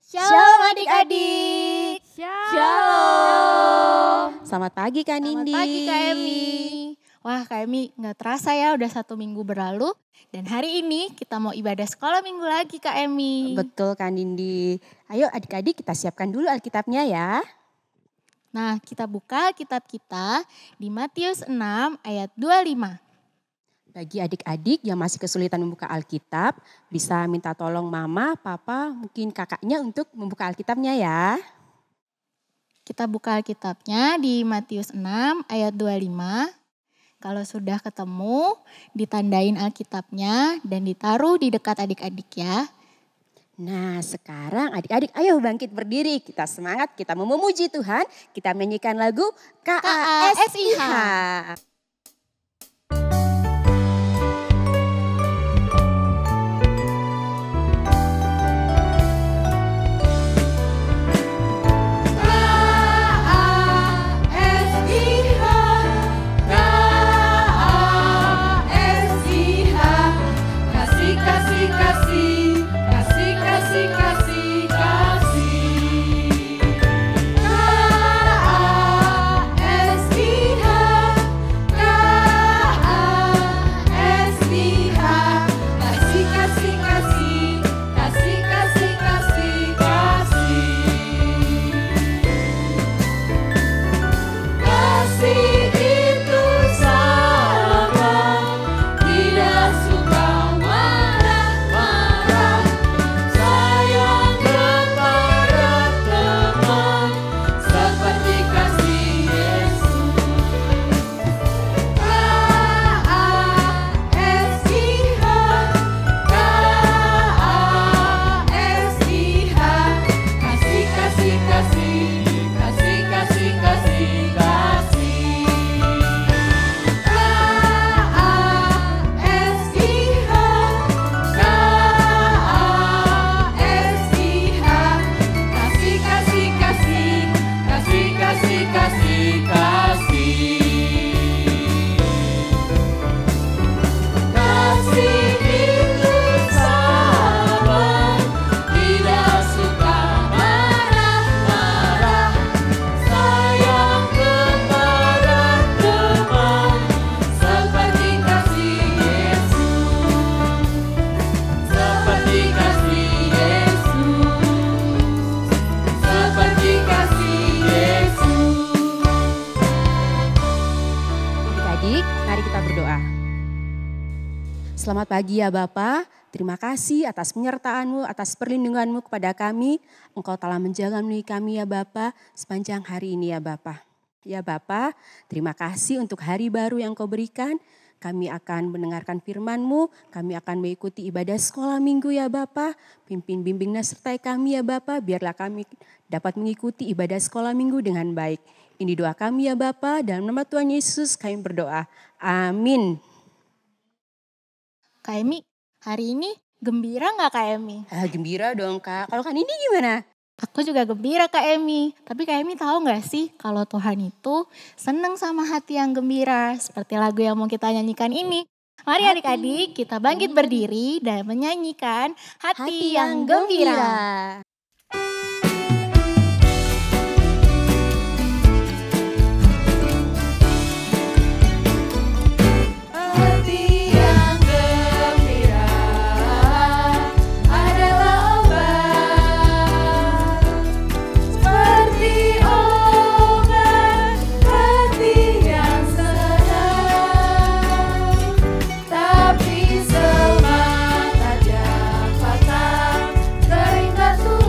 Shalom adik-adik. Shalom. Selamat pagi Kak Nindi. Selamat pagi Kak Emi. Wah Kak Emi, gak terasa ya udah 1 minggu berlalu. Dan hari ini kita mau ibadah sekolah minggu lagi Kak Emi. Betul Kak Nindi. Ayo adik-adik kita siapkan dulu Alkitabnya ya. Nah kita buka kitab kita di Matius 6 ayat 25. Bagi adik-adik yang masih kesulitan membuka Alkitab, bisa minta tolong mama, papa, mungkin kakaknya untuk membuka Alkitabnya ya. Kita buka Alkitabnya di Matius 6 ayat 25. Kalau sudah ketemu, ditandain Alkitabnya dan ditaruh di dekat adik-adik ya. Nah sekarang adik-adik ayo bangkit berdiri. Kita semangat, kita mau memuji Tuhan. Kita menyanyikan lagu KASIH. Selamat pagi ya Bapa, terima kasih atas penyertaan-Mu, atas perlindungan-Mu kepada kami. Engkau telah menjaga menemani kami ya Bapa sepanjang hari ini ya Bapa. Ya Bapa, terima kasih untuk hari baru yang Kau berikan. Kami akan mendengarkan firman-Mu, kami akan mengikuti ibadah sekolah minggu ya Bapa. Pimpin bimbing dan sertai kami ya Bapa, biarlah kami dapat mengikuti ibadah sekolah minggu dengan baik. Ini doa kami ya Bapa, dalam nama Tuhan Yesus kami berdoa. Amin. Kak Emi, hari ini gembira gak Kak Emi? Gembira dong Kak, kalau Kak Nindi gimana? Aku juga gembira Kak Emi, tapi Kak Emi tahu gak sih kalau Tuhan itu senang sama hati yang gembira. Seperti lagu yang mau kita nyanyikan ini. Mari adik-adik kita bangkit berdiri dan menyanyikan Hati yang Gembira. Tapi semangat yang patah teringat Tuhan.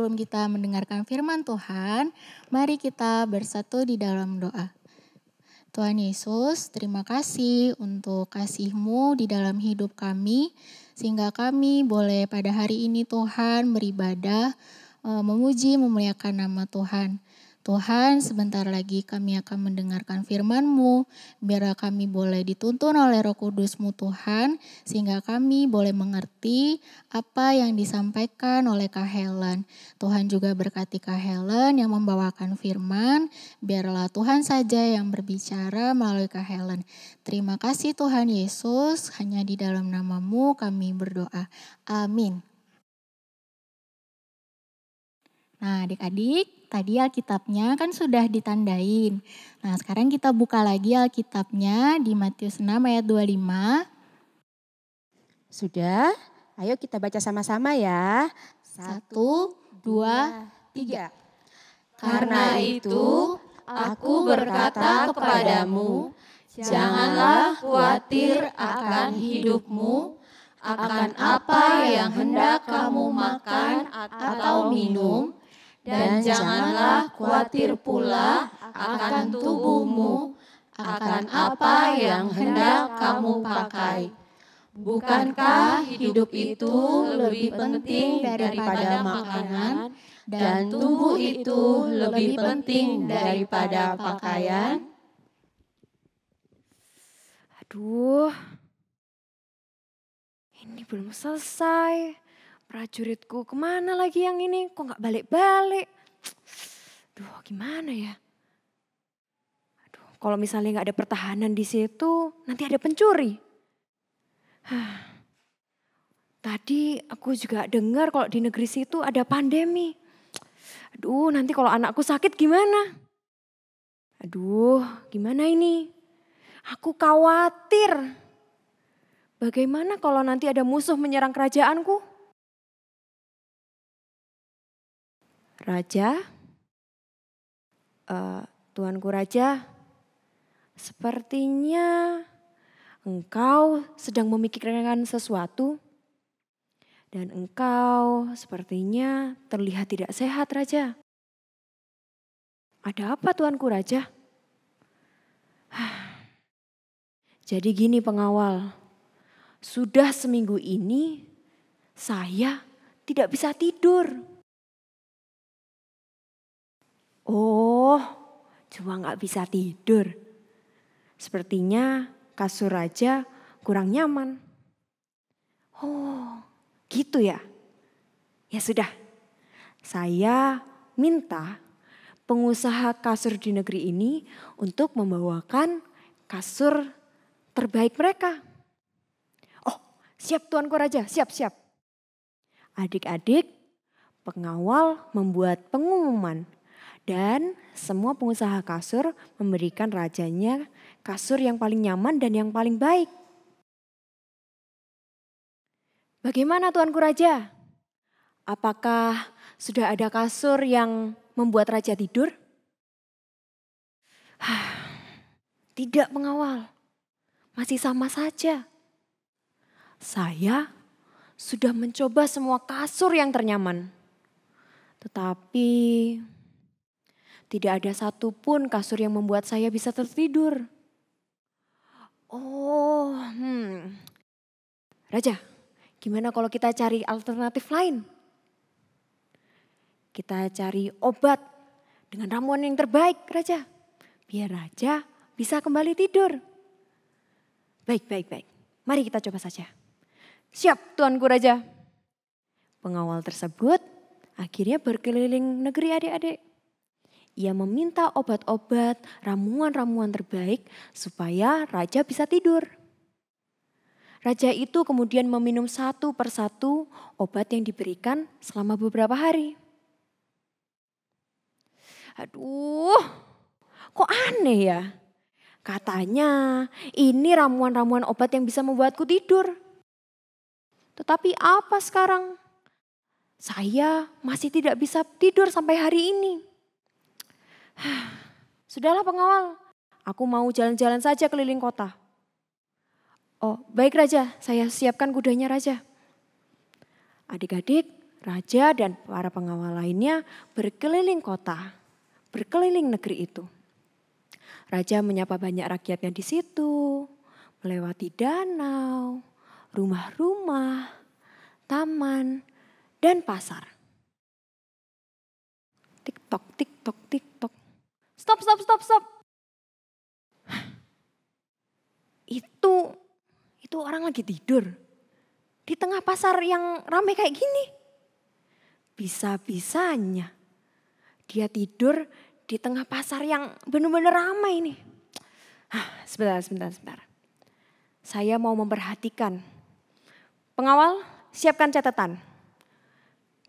sebelum kita mendengarkan firman Tuhan, mari kita bersatu di dalam doa. Tuhan Yesus, terima kasih untuk kasih-Mu di dalam hidup kami, sehingga kami boleh pada hari ini Tuhan beribadah, memuji, memuliakan nama Tuhan. Tuhan, sebentar lagi kami akan mendengarkan firman-Mu, biarlah kami boleh dituntun oleh Roh Kudus-Mu Tuhan, sehingga kami boleh mengerti apa yang disampaikan oleh Kak Helen. Tuhan juga berkati Kak Helen yang membawakan firman, biarlah Tuhan saja yang berbicara melalui Kak Helen. Terima kasih Tuhan Yesus, hanya di dalam nama-Mu kami berdoa. Amin. Nah adik-adik, tadi Alkitabnya kan sudah ditandain. Nah sekarang kita buka lagi Alkitabnya di Matius 6 ayat 25. Sudah? Ayo kita baca sama-sama ya. 1, 2, 3. Karena itu, aku berkata kepadamu, janganlah khawatir akan hidupmu, akan apa yang hendak kamu makan atau minum, dan janganlah khawatir pula akan tubuhmu, akan apa yang hendak kamu pakai. Bukankah hidup itu lebih penting daripada makanan, dan tubuh itu lebih penting daripada pakaian? Aduh, ini belum selesai. Prajuritku kemana lagi yang ini? Kok gak balik-balik? Aduh, gimana ya? Aduh, kalau misalnya gak ada pertahanan di situ, nanti ada pencuri. Tadi aku juga dengar kalau di negeri situ ada pandemi. Aduh, nanti kalau anakku sakit gimana? Aduh, gimana ini? Aku khawatir. Bagaimana kalau nanti ada musuh menyerang kerajaanku? Raja, Tuanku Raja, sepertinya engkau sedang memikirkan sesuatu dan engkau sepertinya terlihat tidak sehat, Raja. Ada apa, Tuanku Raja? Jadi gini pengawal, sudah seminggu ini saya tidak bisa tidur. Oh, cuma gak bisa tidur. Sepertinya kasur Raja kurang nyaman. Oh, gitu ya? Ya sudah, saya minta pengusaha kasur di negeri ini untuk membawakan kasur terbaik mereka. Oh, siap Tuanku Raja, siap. Adik-adik, pengawal membuat pengumuman. Dan semua pengusaha kasur memberikan rajanya kasur yang paling nyaman dan yang paling baik. Bagaimana Tuanku Raja? Apakah sudah ada kasur yang membuat Raja tidur? Tidak pengawal, masih sama saja. Saya sudah mencoba semua kasur yang ternyaman. Tetapi tidak ada satupun kasur yang membuat saya bisa tertidur. Oh, Raja, gimana kalau kita cari alternatif lain? Kita cari obat dengan ramuan yang terbaik, Raja. Biar Raja bisa kembali tidur. Baik. Mari kita coba saja. Siap, Tuanku Raja. Pengawal tersebut akhirnya berkeliling negeri adik-adik. Ia meminta obat-obat, ramuan-ramuan terbaik supaya Raja bisa tidur. Raja itu kemudian meminum satu persatu obat yang diberikan selama beberapa hari. Aduh, kok aneh ya? Katanya ini ramuan-ramuan obat yang bisa membuatku tidur. Tetapi apa sekarang? Saya masih tidak bisa tidur sampai hari ini. Sudahlah pengawal, aku mau jalan-jalan saja keliling kota. Oh baik Raja, saya siapkan kudanya Raja. Adik-adik, raja dan para pengawal lainnya berkeliling kota, berkeliling negeri itu. Raja menyapa banyak rakyatnya di situ, melewati danau, rumah-rumah, taman, dan pasar. Tik-tok, tik-tok, tik-tok. Stop, stop, stop, stop. Itu orang lagi tidur. Di tengah pasar yang ramai kayak gini. Bisa-bisanya dia tidur di tengah pasar yang benar-benar ramai ini. Sebentar. Saya mau memperhatikan. Pengawal, siapkan catatan.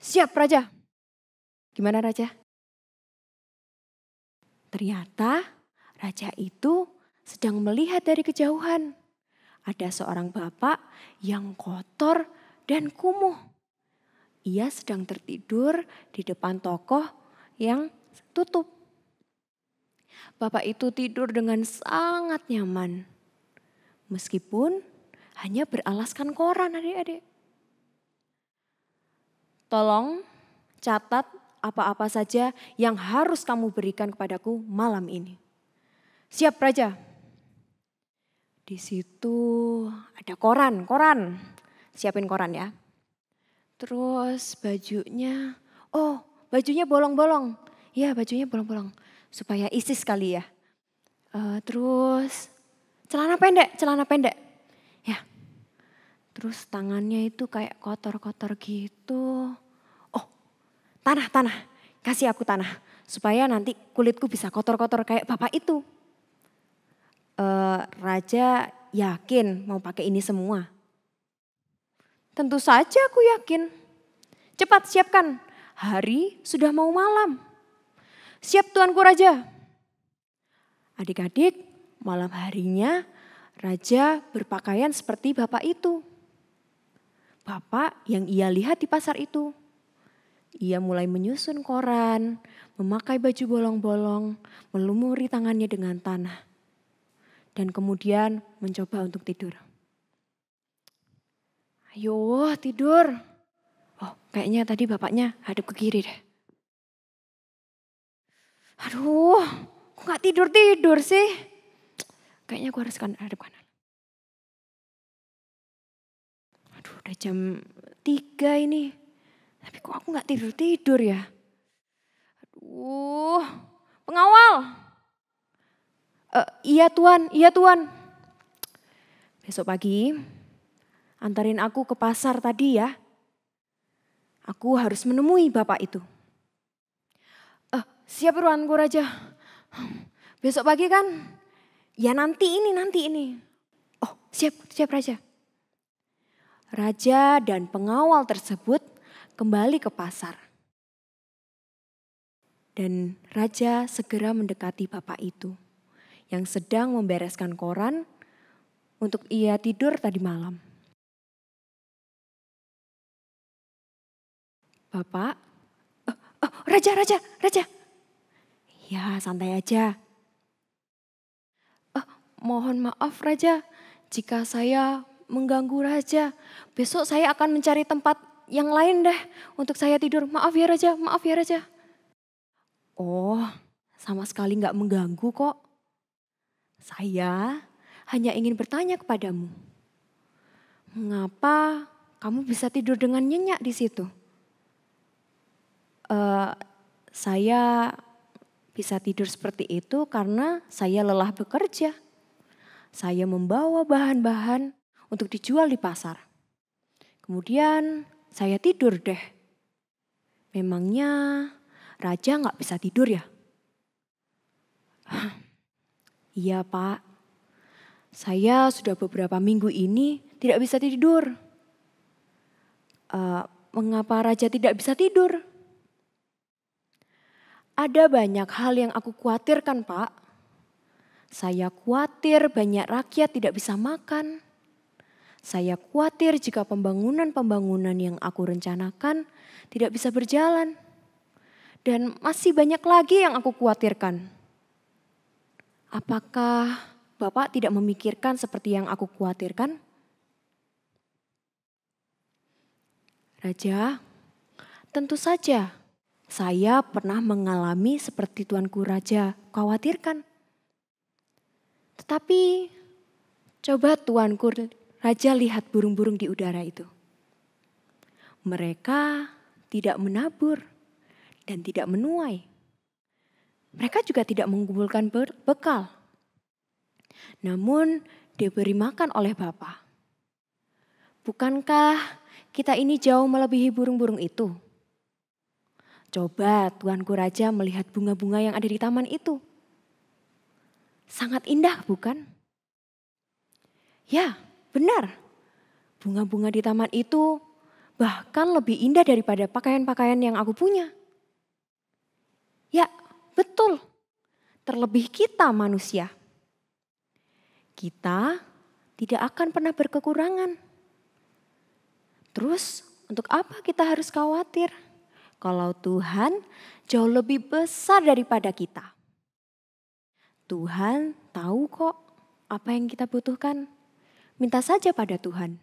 Siap, Raja. Gimana, Raja? Ternyata raja itu sedang melihat dari kejauhan. Ada seorang bapak yang kotor dan kumuh. Ia sedang tertidur di depan toko yang tutup. Bapak itu tidur dengan sangat nyaman. Meskipun hanya beralaskan koran, adik-adik. Tolong catat apa-apa saja yang harus kamu berikan kepadaku malam ini. Siap, Raja. Di situ ada koran. Siapin koran ya. Terus bajunya, bajunya bolong-bolong. Ya, bajunya bolong-bolong. Supaya isi sekali ya. Terus celana pendek. Ya. Terus tangannya itu kayak kotor-kotor gitu. Tanah. Kasih aku tanah. Supaya nanti kulitku bisa kotor-kotor kayak bapak itu. Raja yakin mau pakai ini semua? Tentu saja aku yakin. Cepat siapkan. Hari sudah mau malam. Siap Tuanku Raja. Adik-adik, malam harinya Raja berpakaian seperti bapak itu. Bapak yang ia lihat di pasar itu. Ia mulai menyusun koran, memakai baju bolong-bolong, melumuri tangannya dengan tanah. Dan kemudian mencoba untuk tidur. Ayo tidur. Kayaknya tadi bapaknya hadap ke kiri deh. Aduh, kok gak tidur-tidur sih? Kayaknya aku harus hadap kanan. Aduh, udah jam 3 ini. Tapi kok aku gak tidur-tidur ya? Aduh, pengawal. Iya tuan. Besok pagi antarin aku ke pasar tadi ya. Aku harus menemui bapak itu. Siap Tuanku Raja. Besok pagi kan? Ya nanti ini. Siap Raja. Raja dan pengawal tersebut kembali ke pasar. Dan Raja segera mendekati bapak itu yang sedang membereskan koran untuk ia tidur tadi malam. Bapak, Raja. Ya santai aja. Mohon maaf Raja, jika saya mengganggu Raja. Besok saya akan mencari tempat yang lain deh untuk saya tidur. Maaf ya Raja. Sama sekali gak mengganggu kok. Saya hanya ingin bertanya kepadamu. Mengapa kamu bisa tidur dengan nyenyak di situ? Saya bisa tidur seperti itu karena saya lelah bekerja. Saya membawa bahan-bahan untuk dijual di pasar. Kemudian saya tidur deh. Memangnya Raja gak bisa tidur ya? Iya Pak, saya sudah beberapa minggu ini tidak bisa tidur. Mengapa Raja tidak bisa tidur? Ada banyak hal yang aku khawatirkan Pak. Saya khawatir banyak rakyat tidak bisa makan. Saya khawatir jika pembangunan yang aku rencanakan tidak bisa berjalan. Dan masih banyak lagi yang aku khawatirkan. Apakah Bapak tidak memikirkan seperti yang aku khawatirkan? Raja, Tentu saja, saya pernah mengalami seperti Tuanku Raja khawatirkan. Tetapi coba Tuanku Raja lihat burung-burung di udara itu. Mereka tidak menabur dan tidak menuai. Mereka juga tidak mengumpulkan bekal. Namun diberi makan oleh Bapa. Bukankah kita ini jauh melebihi burung-burung itu? Coba Tuanku Raja melihat bunga-bunga yang ada di taman itu. Sangat indah, bukan? Ya, benar. Bunga-bunga di taman itu bahkan lebih indah daripada pakaian-pakaian yang aku punya. Ya, betul. Terlebih kita manusia. Kita tidak akan pernah berkekurangan. Terus, untuk apa kita harus khawatir? Kalau Tuhan jauh lebih besar daripada kita. Tuhan tahu kok apa yang kita butuhkan. Minta saja pada Tuhan.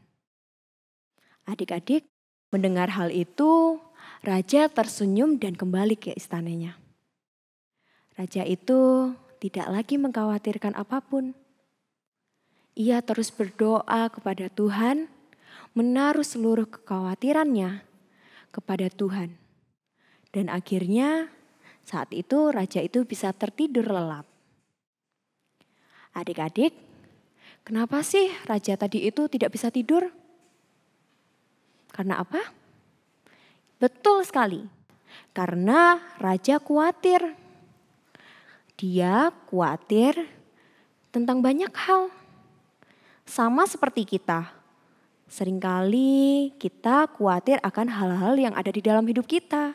Adik-adik mendengar hal itu, Raja tersenyum dan kembali ke istananya. Raja itu tidak lagi mengkhawatirkan apapun. Ia terus berdoa kepada Tuhan, menaruh seluruh kekhawatirannya kepada Tuhan. Dan akhirnya saat itu raja itu bisa tertidur lelap. Adik-adik, kenapa sih raja tadi itu tidak bisa tidur? Karena apa? Betul sekali, karena raja khawatir. Dia khawatir tentang banyak hal. Sama seperti kita. Seringkali kita khawatir akan hal-hal yang ada di dalam hidup kita.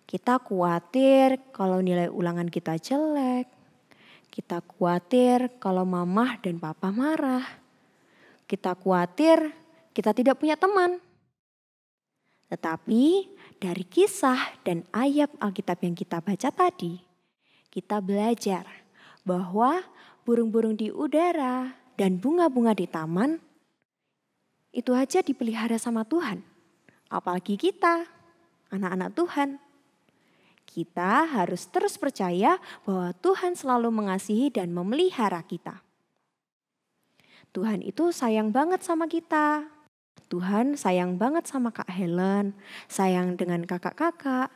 Kita khawatir kalau nilai ulangan kita jelek. Kita khawatir kalau mama dan papa marah. Kita khawatir kita tidak punya teman. Tetapi dari kisah dan ayat Alkitab yang kita baca tadi, kita belajar bahwa burung-burung di udara dan bunga-bunga di taman itu aja dipelihara sama Tuhan. Apalagi kita, anak-anak Tuhan. Kita harus terus percaya bahwa Tuhan selalu mengasihi dan memelihara kita. Tuhan itu sayang banget sama kita. Tuhan sayang banget sama Kak Helen, sayang dengan kakak-kakak,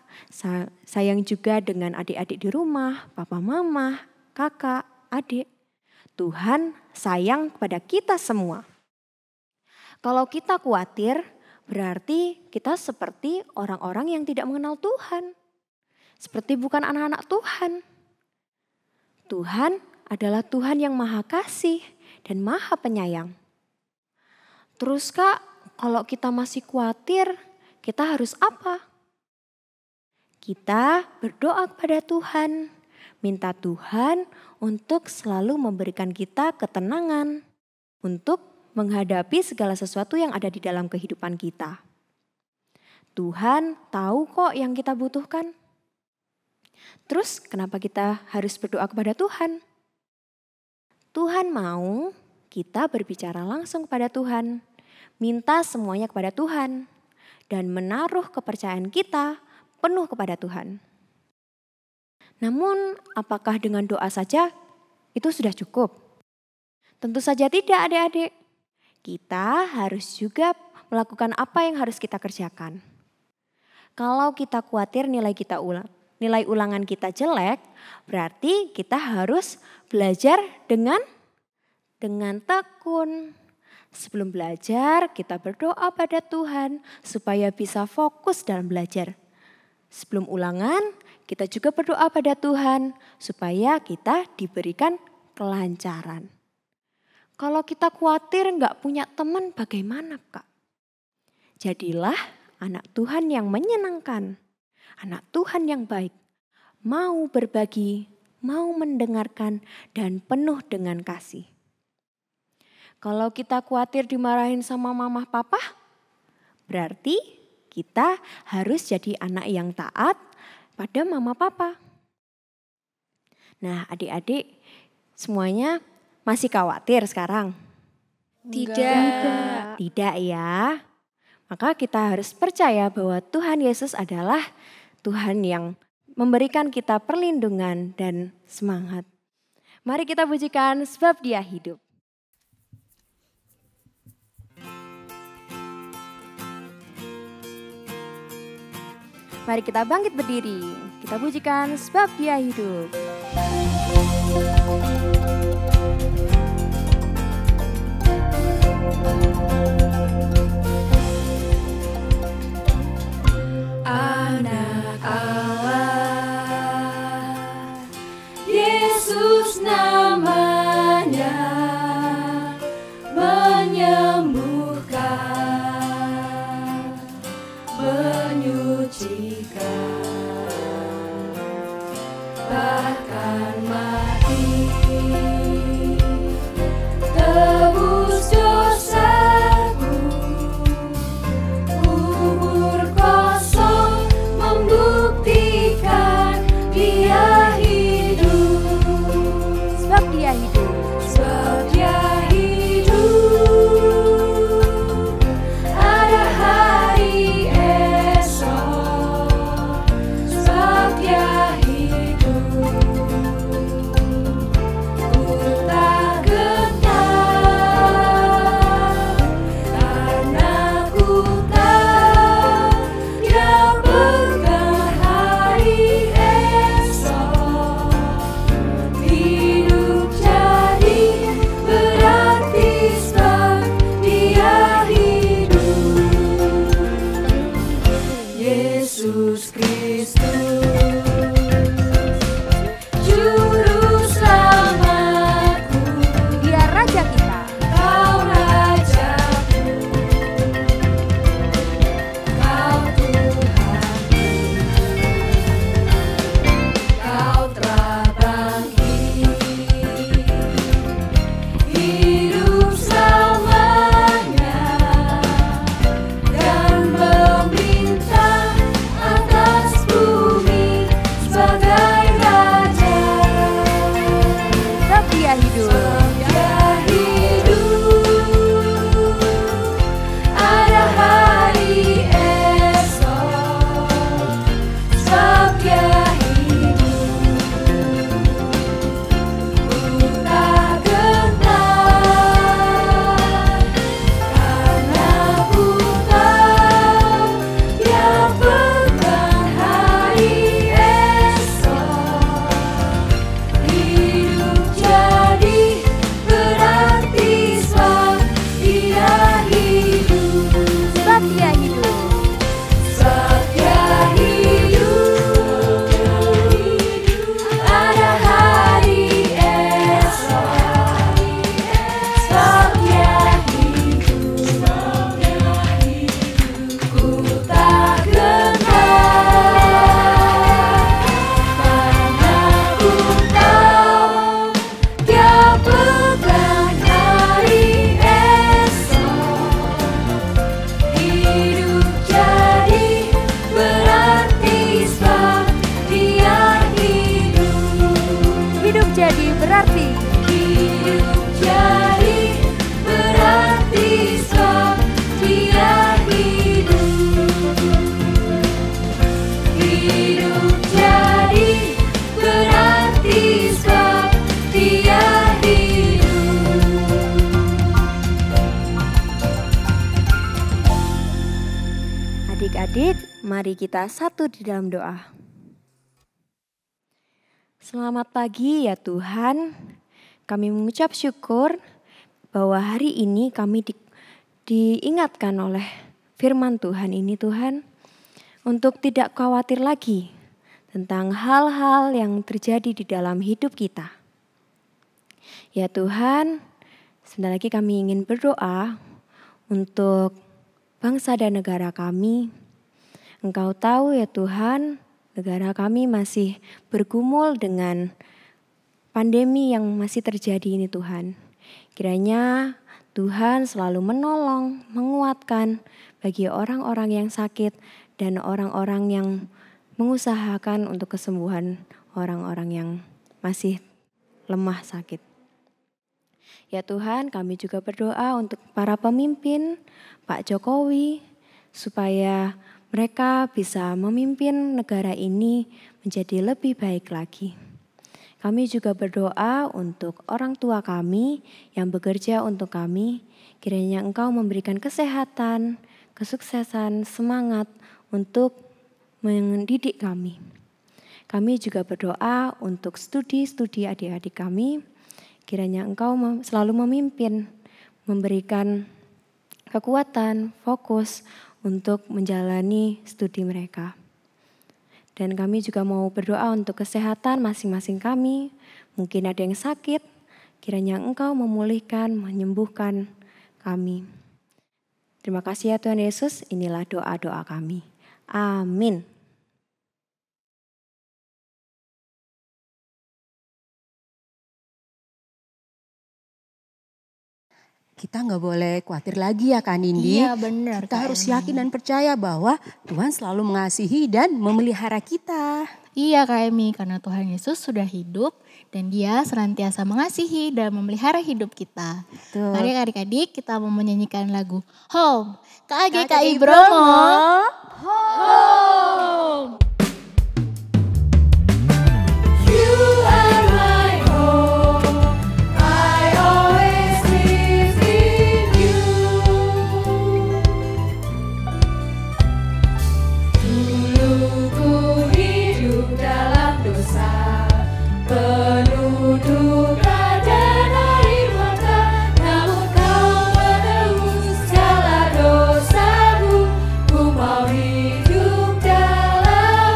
sayang juga dengan adik-adik di rumah, papa mama, kakak, adik. Tuhan sayang kepada kita semua. Kalau kita khawatir, berarti kita seperti orang-orang yang tidak mengenal Tuhan. Seperti bukan anak-anak Tuhan. Tuhan adalah Tuhan yang maha kasih dan maha penyayang. Terus Kak, kalau kita masih khawatir, kita harus apa? Kita berdoa kepada Tuhan, minta Tuhan untuk selalu memberikan kita ketenangan untuk menghadapi segala sesuatu yang ada di dalam kehidupan kita. Tuhan tahu kok yang kita butuhkan. Terus kenapa kita harus berdoa kepada Tuhan? Tuhan mau kita berbicara langsung kepada Tuhan, minta semuanya kepada Tuhan, dan menaruh kepercayaan kita penuh kepada Tuhan. Namun apakah dengan doa saja itu sudah cukup? Tentu saja tidak adik-adik. Kita harus juga melakukan apa yang harus kita kerjakan. Kalau kita khawatir nilai ulangan kita jelek, berarti kita harus belajar dengan tekun. Sebelum belajar, kita berdoa pada Tuhan supaya bisa fokus dalam belajar. Sebelum ulangan, kita juga berdoa pada Tuhan supaya kita diberikan kelancaran. Kalau kita khawatir nggak punya teman, bagaimana Kak? Jadilah anak Tuhan yang menyenangkan. Anak Tuhan yang baik, mau berbagi, mau mendengarkan, dan penuh dengan kasih. Kalau kita khawatir dimarahin sama mama papa, berarti kita harus jadi anak yang taat pada mama papa. Nah adik-adik semuanya masih khawatir sekarang? Tidak. Tidak ya. Maka kita harus percaya bahwa Tuhan Yesus adalah Tuhan yang memberikan kita perlindungan dan semangat. Mari kita pujikan sebab Dia hidup. Mari kita bangkit berdiri, kita pujikan sebab Dia hidup. Anak Allah, Yesus namanya, menyembuhkan, menyucikan, bahkan mati, tebus dosaku, kubur kosong membuktikan Dia hidup. Sebab Dia hidup. Sebab Dia hidup, ada hari esok. Sebab Dia hidup, ku tak gentar, karena ku tahu Dia pegang hari esok. Hidup jadi berarti sebab Dia hidup. Yesus Kristus, Juru Selamatku, Dia Raja kita. Kau Rajaku, Kau Tuhanku, Kau telah bangkit, hidup selamanya, dan memerintah atas bumi sebagai Raja. Sebab Dia hidup. Dia hidup, ada hari esok. Sebab Dia hidup, ku tak gentar, karena ku tahu Dia pegang hari esok. Hidup jadi berarti sebab Dia hidup. Sebab Dia hidup. Sebab Dia hidup, ada hari esok. Sebab Dia hidup, ku tak gentar, karena ku tahu Dia pegang hari esok. Hidup jadi berarti sebab Dia hidup. Hidup jadi berarti. Hidup jadi berarti sebab Dia hidup. Hidup jadi berarti sebab Dia hidup. Adik-adik, mari kita satu di dalam doa. Selamat pagi ya Tuhan, kami mengucap syukur bahwa hari ini kami diingatkan oleh firman Tuhan ini Tuhan, untuk tidak khawatir lagi tentang hal-hal yang terjadi di dalam hidup kita. Ya Tuhan, sebentar lagi kami ingin berdoa untuk bangsa dan negara kami. Engkau tahu ya Tuhan, negara kami masih bergumul dengan pandemi yang masih terjadi ini Tuhan. Kiranya Tuhan selalu menolong, menguatkan bagi orang-orang yang sakit dan orang-orang yang mengusahakan untuk kesembuhan orang-orang yang masih lemah sakit. Ya Tuhan, kami juga berdoa untuk para pemimpin, Pak Jokowi, supaya mereka bisa memimpin negara ini menjadi lebih baik lagi. Kami juga berdoa untuk orang tua kami yang bekerja untuk kami, kiranya Engkau memberikan kesehatan, kesuksesan, semangat untuk mendidik kami. Kami juga berdoa untuk studi-studi adik-adik kami, kiranya Engkau selalu memimpin, memberikan kekuatan, fokus untuk menjalani studi mereka. Dan kami juga mau berdoa untuk kesehatan masing-masing kami. Mungkin ada yang sakit, kiranya Engkau memulihkan, menyembuhkan kami. Terima kasih ya Tuhan Yesus, inilah doa-doa kami. Amin. Kita nggak boleh khawatir lagi ya Kak Nindi. Iya benar. Kita Kak harus Emi. yakin dan percaya bahwa Tuhan selalu mengasihi dan memelihara kita. Iya Kak Emi, karena Tuhan Yesus sudah hidup dan Dia senantiasa mengasihi dan memelihara hidup kita. Betul. Mari adik-adik kita mau menyanyikan lagu Home KGKI KGKI Bromo. You are my home. I always live in you. Dulu ku hidup dalam dosa, penuh duka dan air mata. Namun Kau menebus segala dosaku. Ku mau hidup dalam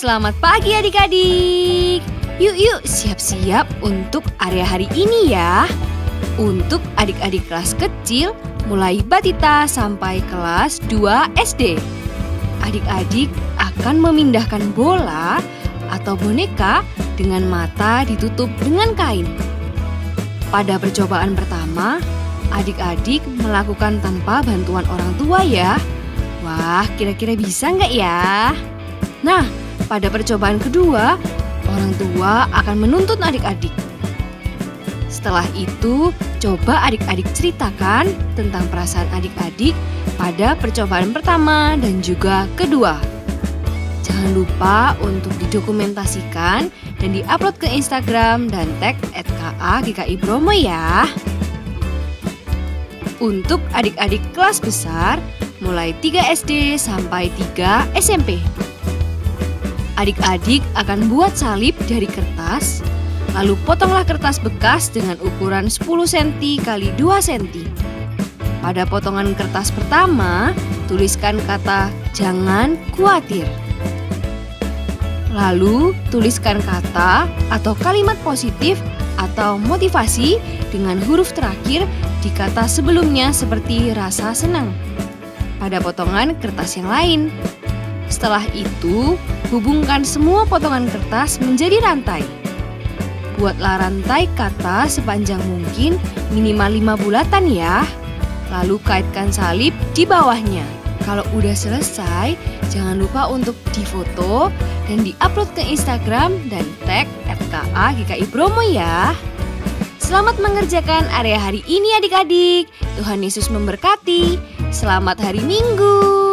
Selamat pagi adik-adik. Yuk siap-siap untuk area hari ini ya. Untuk adik-adik kelas kecil mulai batita sampai kelas 2 SD. Adik-adik akan memindahkan bola atau boneka dengan mata ditutup dengan kain. Pada percobaan pertama, adik-adik melakukan tanpa bantuan orang tua ya. Wah, kira-kira bisa nggak ya? Nah, pada percobaan kedua, orang tua akan menuntun adik-adik. Setelah itu, coba adik-adik ceritakan tentang perasaan adik-adik pada percobaan pertama dan juga kedua. Jangan lupa untuk didokumentasikan dan diupload ke Instagram dan tag @KA_GKI_Bromo ya. Untuk adik-adik kelas besar, mulai 3 SD sampai 3 SMP. Adik-adik akan buat salib dari kertas, lalu potonglah kertas bekas dengan ukuran 10 cm x 2 cm. Pada potongan kertas pertama, tuliskan kata "jangan khawatir". Lalu, tuliskan kata atau kalimat positif atau motivasi dengan huruf terakhir di kata sebelumnya seperti rasa senang pada potongan kertas yang lain. Setelah itu, hubungkan semua potongan kertas menjadi rantai. Buatlah rantai kata sepanjang mungkin minimal 5 bulatan ya. Lalu kaitkan salib di bawahnya. Kalau udah selesai, jangan lupa untuk difoto dan diupload ke Instagram dan tag @KA_GKI_Bromo ya. Selamat mengerjakan area hari ini adik-adik. Tuhan Yesus memberkati. Selamat hari Minggu.